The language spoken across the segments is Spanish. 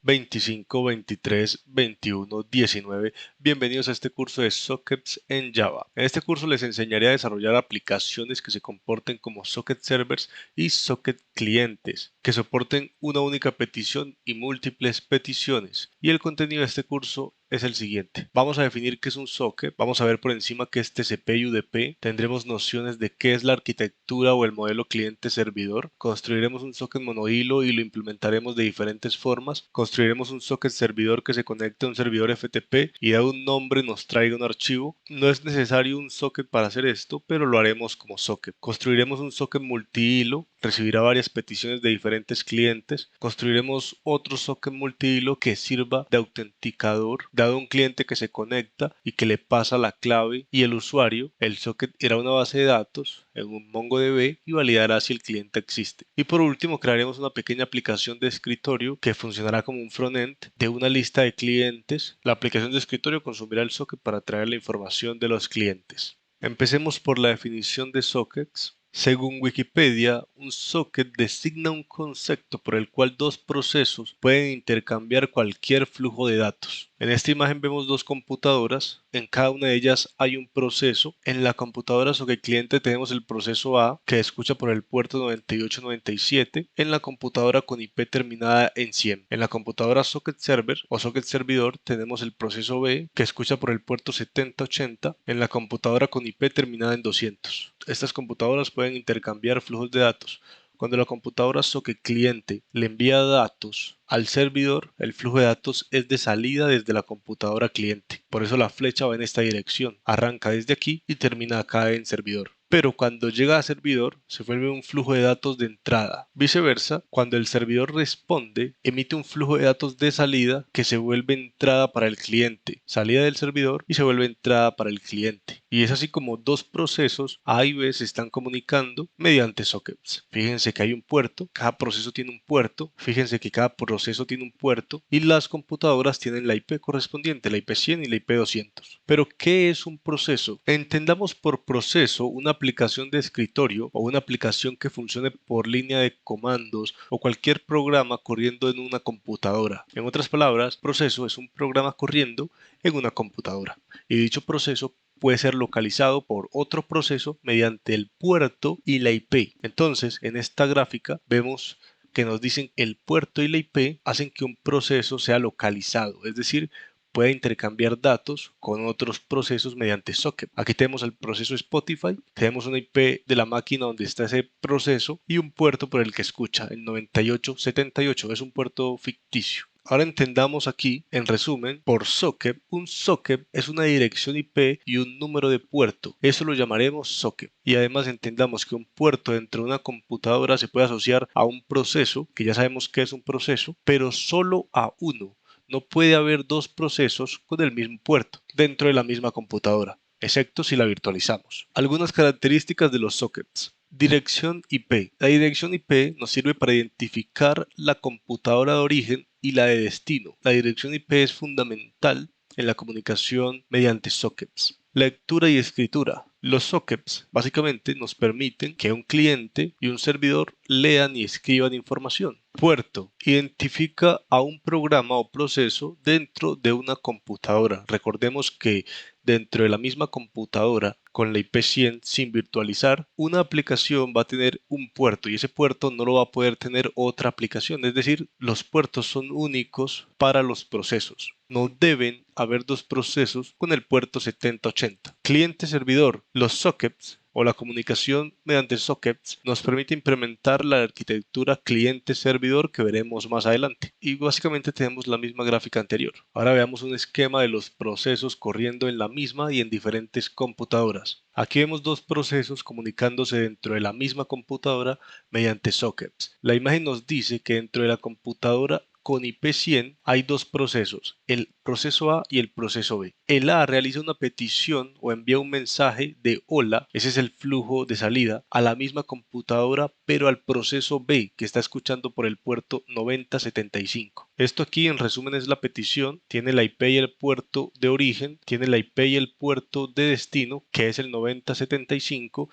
25, 23, 21, 19. Bienvenidos a este curso de Sockets en Java. En este curso les enseñaré a desarrollar aplicaciones que se comporten como socket servers y socket clientes, que soporten una única petición y múltiples peticiones. Y el contenido de este curso es el siguiente. Vamos a definir qué es un socket, vamos a ver por encima qué es TCP y UDP, tendremos nociones de qué es la arquitectura o el modelo cliente-servidor, construiremos un socket monohilo y lo implementaremos de diferentes formas, construiremos un socket servidor que se conecte a un servidor FTP y dado un nombre nos traiga un archivo. No es necesario un socket para hacer esto, pero lo haremos como socket. Construiremos un socket multihilo, recibirá varias peticiones de diferentes clientes. Construiremos otro socket multihilo que sirva de autenticador, dado un cliente que se conecta y que le pasa la clave y el usuario. El socket irá a una base de datos en un MongoDB y validará si el cliente existe. Y por último, crearemos una pequeña aplicación de escritorio que funcionará como un frontend de una lista de clientes. La aplicación de escritorio consumirá el socket para traer la información de los clientes. Empecemos por la definición de sockets. Según Wikipedia, un socket designa un concepto por el cual dos procesos pueden intercambiar cualquier flujo de datos. En esta imagen vemos dos computadoras, en cada una de ellas hay un proceso. En la computadora socket cliente tenemos el proceso A que escucha por el puerto 9897, en la computadora con IP terminada en 100. En la computadora socket server o socket servidor tenemos el proceso B que escucha por el puerto 7080, en la computadora con IP terminada en 200. Estas computadoras pueden intercambiar flujos de datos. Cuando la computadora socket cliente le envía datos al servidor, el flujo de datos es de salida desde la computadora cliente. Por eso la flecha va en esta dirección. Arranca desde aquí y termina acá en servidor. Pero cuando llega a servidor, se vuelve un flujo de datos de entrada. Viceversa, cuando el servidor responde, emite un flujo de datos de salida que se vuelve entrada para el cliente. Salida del servidor y se vuelve entrada para el cliente. Y es así como dos procesos A y B se están comunicando mediante sockets. Fíjense que hay un puerto, cada proceso tiene un puerto. Fíjense que cada proceso tiene un puerto y las computadoras tienen la IP correspondiente, la IP 100 y la IP 200. Pero, ¿qué es un proceso? Entendamos por proceso una aplicación de escritorio o una aplicación que funcione por línea de comandos o cualquier programa corriendo en una computadora. En otras palabras, proceso es un programa corriendo en una computadora y dicho proceso puede ser localizado por otro proceso mediante el puerto y la IP. Entonces, en esta gráfica vemos que nos dicen el puerto y la IP hacen que un proceso sea localizado, es decir, puede intercambiar datos con otros procesos mediante socket. Aquí tenemos el proceso Spotify, tenemos una IP de la máquina donde está ese proceso y un puerto por el que escucha, el 9878, es un puerto ficticio. Ahora entendamos aquí, en resumen, por socket, un socket es una dirección IP y un número de puerto. Eso lo llamaremos socket. Y además entendamos que un puerto dentro de una computadora se puede asociar a un proceso, que ya sabemos que es un proceso, pero solo a uno. No puede haber dos procesos con el mismo puerto dentro de la misma computadora, excepto si la virtualizamos. Algunas características de los sockets. Dirección IP. La dirección IP nos sirve para identificar la computadora de origen y la de destino. La dirección IP es fundamental en la comunicación mediante sockets. Lectura y escritura. Los sockets básicamente nos permiten que un cliente y un servidor lean y escriban información. Puerto. Identifica a un programa o proceso dentro de una computadora. Recordemos que dentro de la misma computadora con la IP 100 sin virtualizar, una aplicación va a tener un puerto y ese puerto no lo va a poder tener otra aplicación. Es decir, los puertos son únicos para los procesos. No deben haber dos procesos con el puerto 7080. Cliente-servidor. Los sockets o la comunicación mediante sockets nos permite implementar la arquitectura cliente-servidor que veremos más adelante. Y básicamente tenemos la misma gráfica anterior. Ahora veamos un esquema de los procesos corriendo en la misma y en diferentes computadoras. Aquí vemos dos procesos comunicándose dentro de la misma computadora mediante sockets. La imagen nos dice que dentro de la computadora con IP 100 hay dos procesos, el proceso A y el proceso B. El A realiza una petición o envía un mensaje de hola, ese es el flujo de salida, a la misma computadora, pero al proceso B que está escuchando por el puerto 9075. Esto aquí en resumen es la petición, tiene la IP y el puerto de origen, tiene la IP y el puerto de destino, que es el 9075,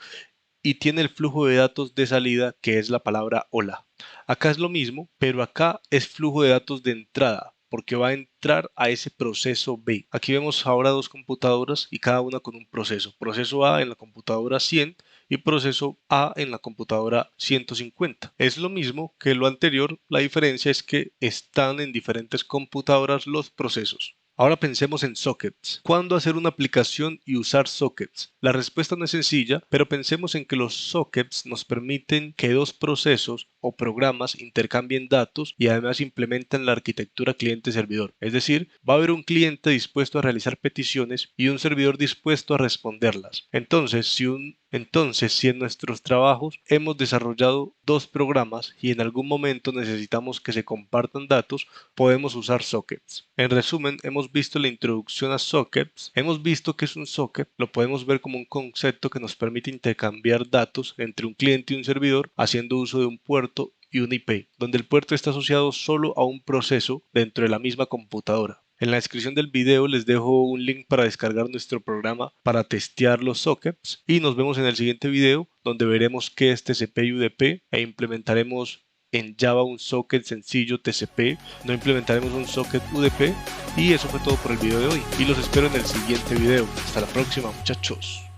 y tiene el flujo de datos de salida que es la palabra hola. Acá es lo mismo, pero acá es flujo de datos de entrada, porque va a entrar a ese proceso B. Aquí vemos ahora dos computadoras y cada una con un proceso. Proceso A en la computadora 100 y proceso A en la computadora 150. Es lo mismo que lo anterior, la diferencia es que están en diferentes computadoras los procesos. Ahora pensemos en sockets. ¿Cuándo hacer una aplicación y usar sockets? La respuesta no es sencilla, pero pensemos en que los sockets nos permiten que dos procesos o programas intercambien datos y además implementan la arquitectura cliente-servidor. Es decir, va a haber un cliente dispuesto a realizar peticiones y un servidor dispuesto a responderlas. Entonces, si en nuestros trabajos hemos desarrollado dos programas y en algún momento necesitamos que se compartan datos, podemos usar sockets. En resumen, hemos visto la introducción a sockets, hemos visto que es un socket, lo podemos ver como un concepto que nos permite intercambiar datos entre un cliente y un servidor haciendo uso de un puerto y un IP, donde el puerto está asociado solo a un proceso dentro de la misma computadora. En la descripción del video les dejo un link para descargar nuestro programa para testear los sockets y nos vemos en el siguiente video donde veremos qué es TCP y UDP e implementaremos en Java un socket sencillo TCP, no implementaremos un socket UDP y eso fue todo por el video de hoy y los espero en el siguiente video. Hasta la próxima muchachos.